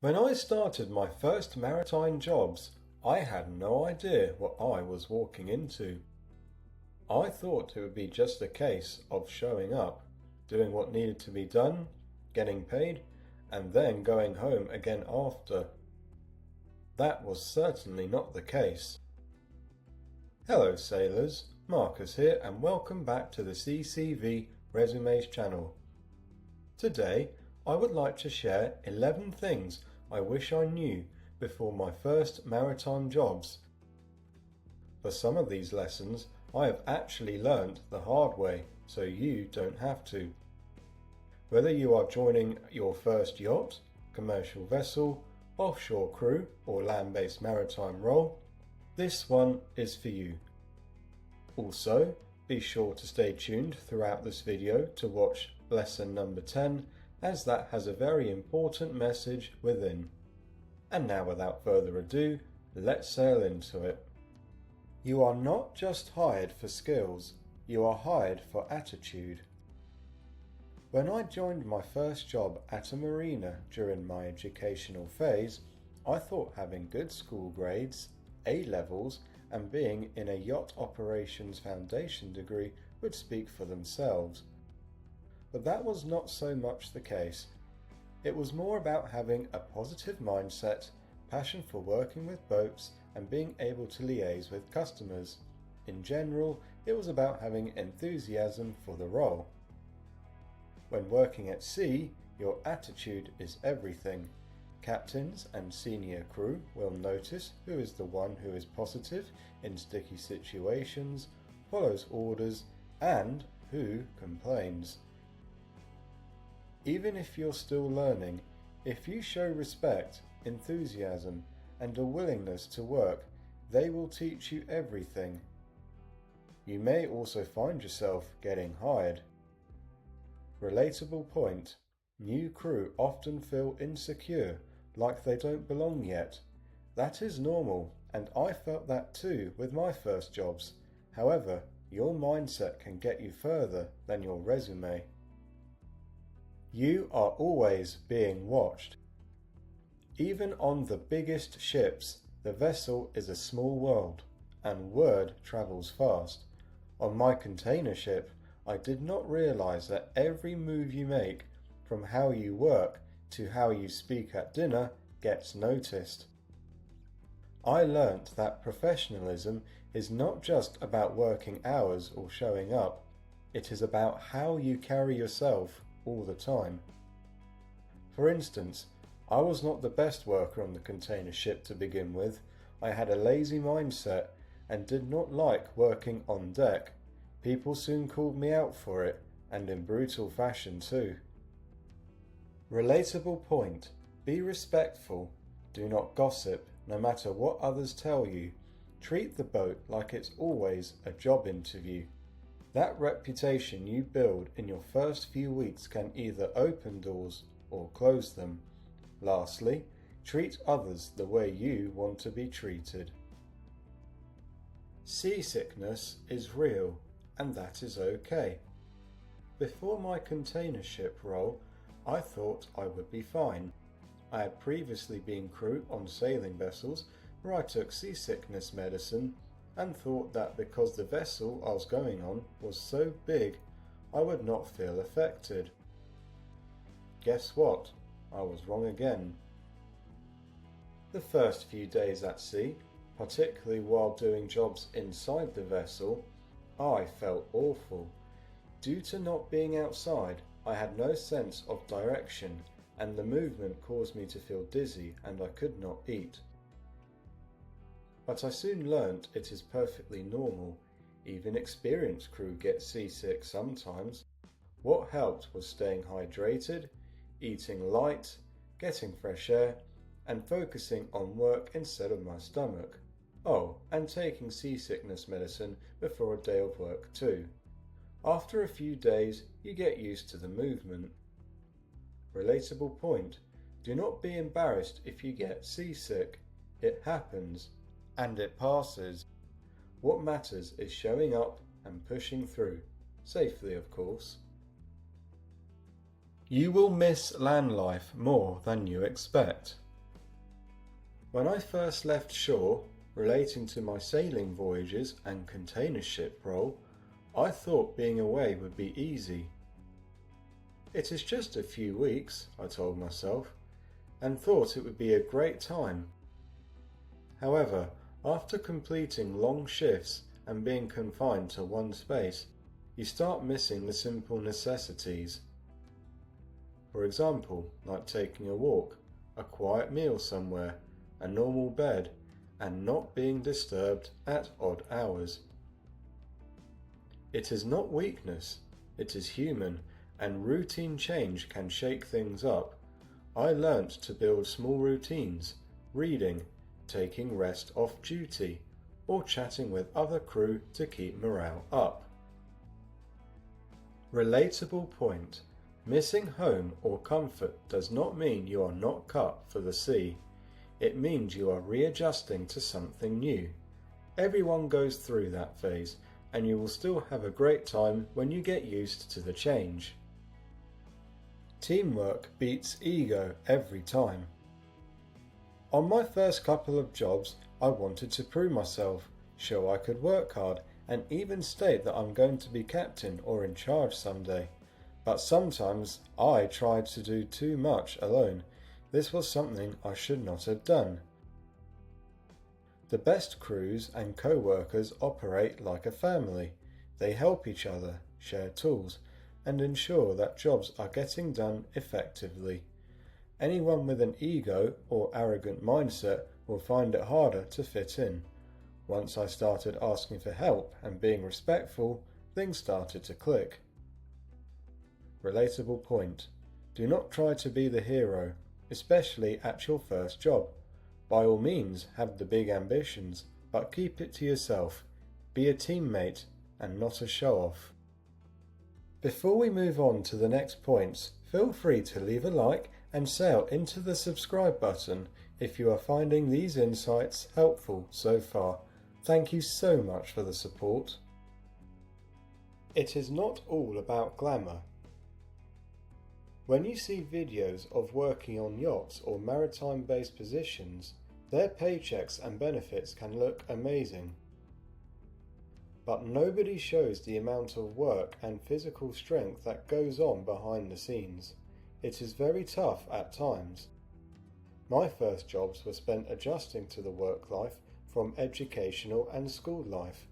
When I started my first maritime jobs, I had no idea what I was walking into. I thought it would be just a case of showing up, doing what needed to be done, getting paid, and then going home again after. That was certainly not the case. Hello sailors, Marcus here and welcome back to the SeaCV Resumes channel. Today I would like to share 11 things I wish I knew before my first maritime jobs. For some of these lessons I have actually learnt the hard way, so you don't have to. Whether you are joining your first yacht, commercial vessel, offshore crew or land-based maritime role, this one is for you. Also, be sure to stay tuned throughout this video to watch lesson number 10, as that has a very important message within. And now without further ado, let's sail into it. You are not just hired for skills, you are hired for attitude. When I joined my first job at a marina during my educational phase, I thought having good school grades, A-levels, and being in a yacht operations foundation degree would speak for themselves. But that was not so much the case. It was more about having a positive mindset, passion for working with boats, and being able to liaise with customers. In general, it was about having enthusiasm for the role. When working at sea, your attitude is everything. Captains and senior crew will notice who is the one who is positive in sticky situations, follows orders, and who complains. Even if you're still learning, if you show respect, enthusiasm, and a willingness to work, they will teach you everything. You may also find yourself getting hired. Relatable point: new crew often feel insecure, like they don't belong yet. That is normal, and I felt that too with my first jobs. However, your mindset can get you further than your resume. You are always being watched. Even on the biggest ships, the vessel is a small world, and word travels fast. On my container ship, I did not realize that every move you make, from how you work to how you speak at dinner, gets noticed. I learnt that professionalism is not just about working hours or showing up, it is about how you carry yourself all the time. For instance, I was not the best worker on the container ship to begin with. I had a lazy mindset and did not like working on deck. People soon called me out for it, and in brutal fashion too. Relatable point: be respectful. Do not gossip, no matter what others tell you. Treat the boat like it's always a job interview. That reputation you build in your first few weeks can either open doors or close them. Lastly, treat others the way you want to be treated. Seasickness is real, and that is okay. Before my container ship role, I thought I would be fine. I had previously been crew on sailing vessels where I took seasickness medicine and thought that because the vessel I was going on was so big, I would not feel affected. Guess what? I was wrong again. The first few days at sea, particularly while doing jobs inside the vessel, I felt awful. Due to not being outside, I had no sense of direction, and the movement caused me to feel dizzy and I could not eat. But I soon learnt it is perfectly normal. Even experienced crew get seasick sometimes. What helped was staying hydrated, eating light, getting fresh air, and focusing on work instead of my stomach. Oh, and taking seasickness medicine before a day of work too. After a few days, you get used to the movement. Relatable point: do not be embarrassed if you get seasick. It happens, and it passes. What matters is showing up and pushing through, safely of course. You will miss land life more than you expect. When I first left shore, relating to my sailing voyages and container ship role, I thought being away would be easy. It is just a few weeks, I told myself, and thought it would be a great time. However, after completing long shifts and being confined to one space, you start missing the simple necessities. For example, like taking a walk, a quiet meal somewhere, a normal bed, and not being disturbed at odd hours. It is not weakness, it is human, and routine change can shake things up. I learnt to build small routines, reading, taking rest off duty, or chatting with other crew to keep morale up. Relatable point. Missing home or comfort does not mean you are not cut for the sea. It means you are readjusting to something new. Everyone goes through that phase, and you will still have a great time when you get used to the change. Teamwork beats ego every time. On my first couple of jobs, I wanted to prove myself, show I could work hard, and even state that I'm going to be captain or in charge someday. But sometimes I tried to do too much alone. This was something I should not have done. The best crews and co-workers operate like a family. They help each other, share tools, and ensure that jobs are getting done effectively. Anyone with an ego or arrogant mindset will find it harder to fit in. Once I started asking for help and being respectful, things started to click. Relatable point. Do not try to be the hero, especially at your first job. By all means, have the big ambitions, but keep it to yourself. Be a teammate and not a show-off. Before we move on to the next points, feel free to leave a like and sail into the subscribe button if you are finding these insights helpful so far. Thank you so much for the support. It is not all about glamour. When you see videos of working on yachts or maritime-based positions, their paychecks and benefits can look amazing. But nobody shows the amount of work and physical strength that goes on behind the scenes. It is very tough at times. My first jobs were spent adjusting to the work life from educational and school life.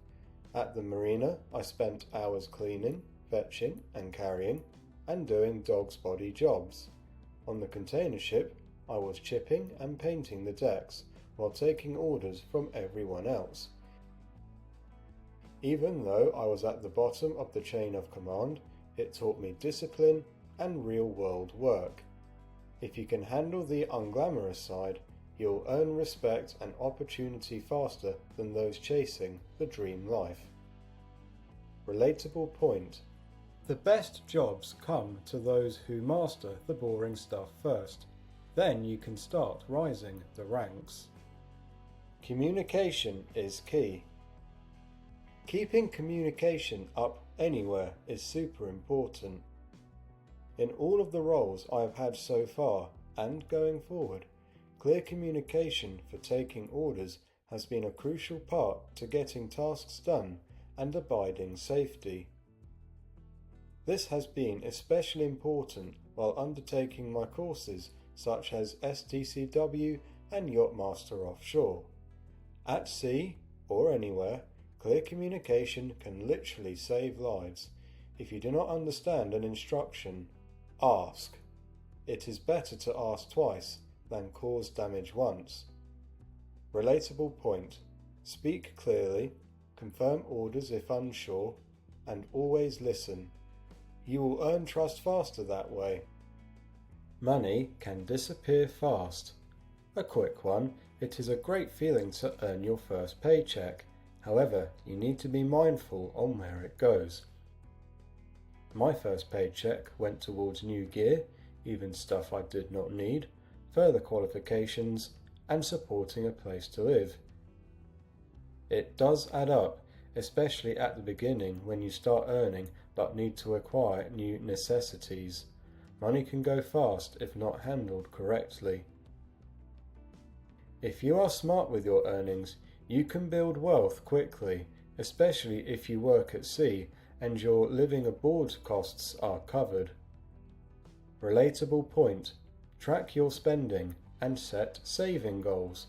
At the marina, I spent hours cleaning, fetching and carrying, and doing dog's body jobs. On the container ship, I was chipping and painting the decks while taking orders from everyone else. Even though I was at the bottom of the chain of command, it taught me discipline and real-world work. If you can handle the unglamorous side, you'll earn respect and opportunity faster than those chasing the dream life. Relatable point. The best jobs come to those who master the boring stuff first. Then you can start rising the ranks. Communication is key. Keeping communication up anywhere is super important. In all of the roles I have had so far and going forward, clear communication for taking orders has been a crucial part to getting tasks done and abiding safety. This has been especially important while undertaking my courses such as STCW and Yachtmaster Offshore. At sea or anywhere, clear communication can literally save lives. If you do not understand an instruction, ask. It is better to ask twice than cause damage once. Relatable point. Speak clearly, confirm orders if unsure, and always listen. You will earn trust faster that way. Money can disappear fast. A quick one. It is a great feeling to earn your first paycheck. However, you need to be mindful on where it goes. My first paycheck went towards new gear, even stuff I did not need, further qualifications, and supporting a place to live. It does add up, especially at the beginning when you start earning but need to acquire new necessities. Money can go fast if not handled correctly. If you are smart with your earnings, you can build wealth quickly, especially if you work at sea and your living aboard costs are covered. Relatable point. Track your spending and set saving goals.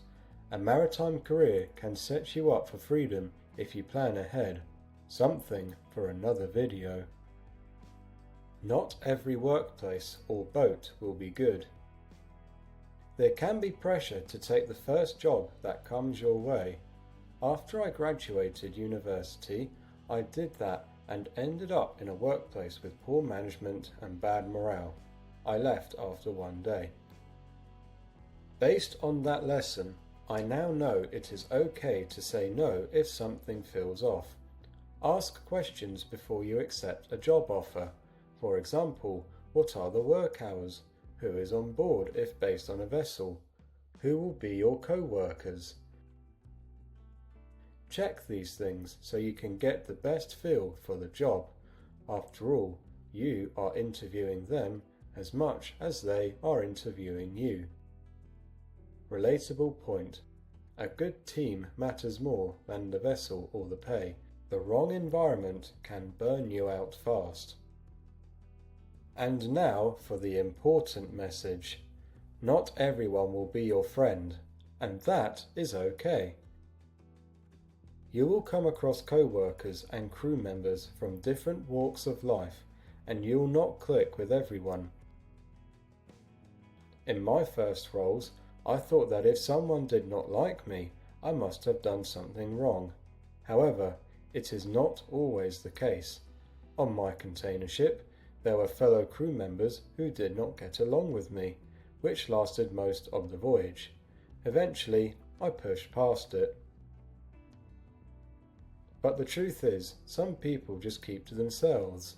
A maritime career can set you up for freedom if you plan ahead. Something for another video. Not every workplace or boat will be good. There can be pressure to take the first job that comes your way. After I graduated university, I did that and ended up in a workplace with poor management and bad morale. I left after one day. Based on that lesson, I now know it is okay to say no if something feels off. Ask questions before you accept a job offer. For example, what are the work hours? Who is on board if based on a vessel? Who will be your co-workers? Check these things so you can get the best feel for the job. After all, you are interviewing them as much as they are interviewing you. Relatable point. A good team matters more than the vessel or the pay. The wrong environment can burn you out fast. And now for the important message. Not everyone will be your friend, and that is okay. You will come across co-workers and crew members from different walks of life, and you'll not click with everyone. In my first roles, I thought that if someone did not like me, I must have done something wrong. However, it is not always the case. On my container ship, there were fellow crew members who did not get along with me, which lasted most of the voyage. Eventually, I pushed past it. But the truth is, some people just keep to themselves.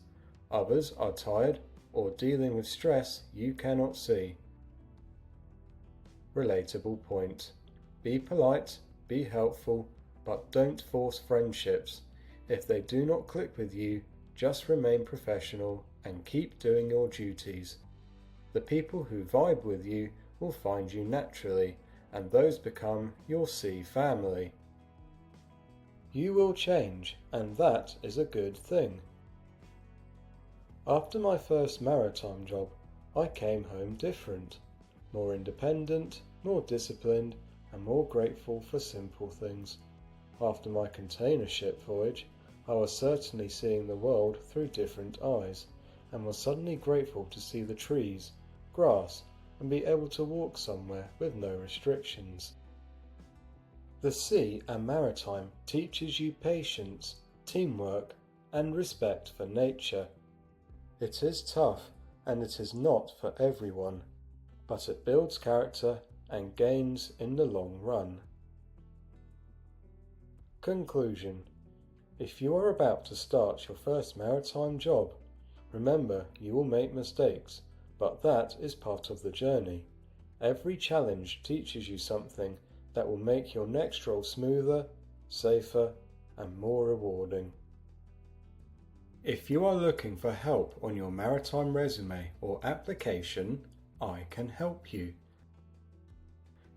Others are tired or dealing with stress you cannot see. Relatable point. Be polite, be helpful, but don't force friendships. If they do not click with you, just remain professional and keep doing your duties. The people who vibe with you will find you naturally, and those become your sea family. You will change, and that is a good thing. After my first maritime job, I came home different, more independent, more disciplined, and more grateful for simple things. After my container ship voyage, I was certainly seeing the world through different eyes, and was suddenly grateful to see the trees, grass, and be able to walk somewhere with no restrictions. The sea and maritime teaches you patience, teamwork, and respect for nature. It is tough, and it is not for everyone, but it builds character and gains in the long run. Conclusion. If you are about to start your first maritime job, remember you will make mistakes, but that is part of the journey. Every challenge teaches you something that will make your next role smoother, safer, and more rewarding. If you are looking for help on your maritime resume or application, I can help you.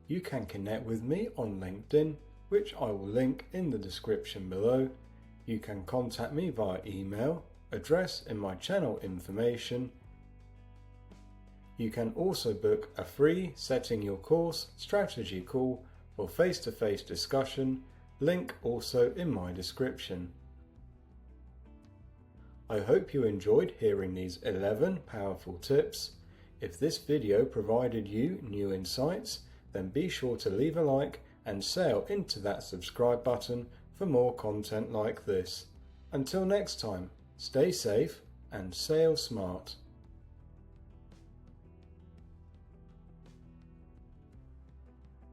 You can connect with me on LinkedIn, which I will link in the description below. You can contact me via email, address in my channel information. You can also book a free Setting Your Course strategy call for face-to-face discussion, link also in my description. I hope you enjoyed hearing these 11 powerful tips. If this video provided you new insights, then be sure to leave a like and sail into that subscribe button for more content like this. Until next time, stay safe and sail smart.